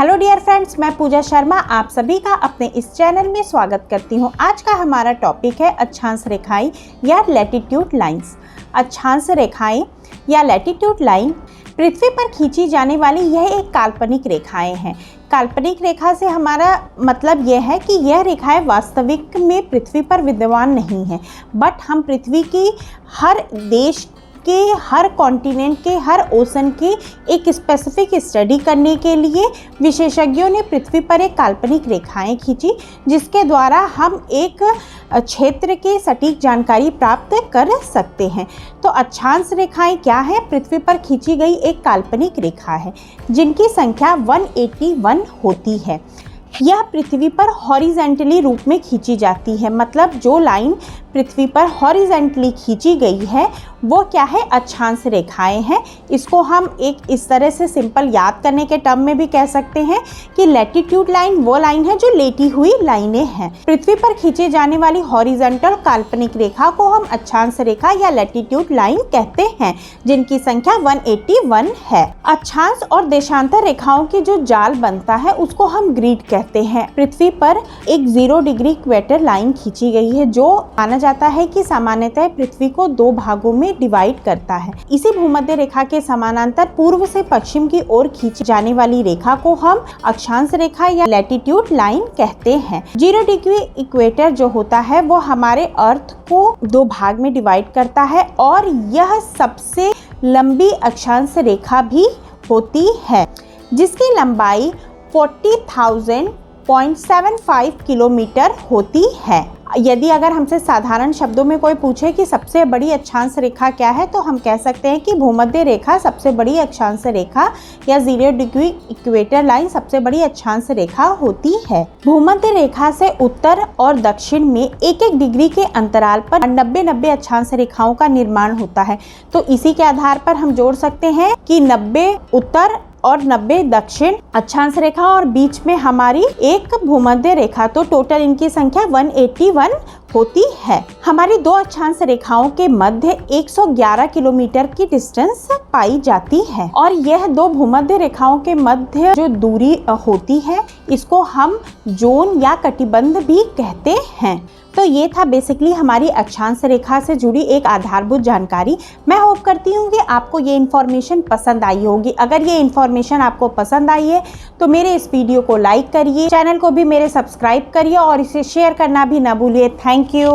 Hello dear friends, मैं पूजा शर्मा आप सभी का अपने इस चैनल में स्वागत करती हूं। आज का हमारा टॉपिक है अक्षांश रेखाएं या लैटिट्यूड लाइंस। अक्षांश रेखाएं या लैटिट्यूड लाइन पृथ्वी पर खींची जाने वाली यह एक काल्पनिक रेखाएं हैं। काल्पनिक रेखा से हमारा मतलब यह है कि यह रेखाएं वास्तविक में पृथ्वी पर विद्यमान नहीं हैं, बट हम पृथ्वी की हर देश के हर कॉन्टिनेंट के हर ओशन के एक स्पेसिफिक स्टडी करने के लिए विशेषज्ञों ने पृथ्वी पर एक काल्पनिक रेखाएं खींची, जिसके द्वारा हम एक क्षेत्र की सटीक जानकारी प्राप्त कर सकते हैं। तो अक्षांश रेखाएं क्या है? पृथ्वी पर खींची गई एक काल्पनिक रेखा है जिनकी संख्या 181 होती है। यह पृथ्वी पर हॉरिजेंटली रूप में खींची जाती है, मतलब जो लाइन पृथ्वी पर हॉरिजेंटली खींची गई है वो क्या है? अक्षांश रेखाएं हैं। इसको हम एक इस तरह से सिंपल याद करने के टर्म में भी कह सकते हैं कि लैटिट्यूड लाइन वो लाइन है जो लेटी हुई लाइनें हैं। पृथ्वी पर खींचे जाने वाली हॉरिजेंटल काल्पनिक रेखा को हम अक्षांश रेखा या लैटिट्यूड लाइन कहते हैं, जिनकी संख्या 181 है। अक्षांश और देशांतर रेखाओं की जो जाल बनता है उसको हम ग्रिड कहते हैं। पृथ्वी पर एक 0 डिग्री इक्वेटर लाइन खींची गई है जो माना जाता है कि सामान्यतः पृथ्वी को 2 भागों में डिवाइड करता है। इसी भूमध्य रेखा के समानांतर पूर्व से पश्चिम की ओर खींची जाने वाली रेखा को हम अक्षांश रेखा या लैटिट्यूड लाइन कहते हैं। 0 डिग्री इक्वेटर जो होता है वो हमारे अर्थ को 2 भाग में डिवाइड करता है और यह सबसे लंबी अक्षांश रेखा भी होती है, जिसकी लंबाई 40,000.75 किलोमीटर होती है। यदि अगर हमसे साधारण शब्दों में कोई पूछे कि सबसे बड़ी अक्षांश रेखा क्या है, तो हम कह सकते हैं कि भूमध्य रेखा सबसे बड़ी अक्षांश रेखा या 0 डिग्री इक्वेटर लाइन सबसे बड़ी अक्षांश रेखा होती है। भूमध्य रेखा से उत्तर और दक्षिण में 1-1 डिग्री के अंतराल पर 90-90 अक्षांश रेखाओं का निर्माण होता है। तो इसी के आधार पर हम जोड़ सकते हैं कि 90 उत्तर और 90 दक्षिण अक्षांश रेखा और बीच में हमारी एक भूमध्य रेखा, तो टोटल इनकी संख्या 181 होती है। हमारी 2 अक्षांश रेखाओं के मध्य 111 किलोमीटर की डिस्टेंस पाई जाती है और यह 2 भूमध्य रेखाओं के मध्य जो दूरी होती है इसको हम जोन या कटिबंध भी कहते हैं। तो ये था बेसिकली हमारी अक्षांश रेखा से जुड़ी एक आधारभूत जानकारी। मैं होप करती हूँ कि आपको ये इन्फॉर्मेशन पसंद आई होगी। अगर ये इन्फॉर्मेशन आपको पसंद आई है तो मेरे इस वीडियो को लाइक करिए, चैनल को भी मेरे सब्सक्राइब करिए और इसे शेयर करना भी ना भूलिए। Thank you.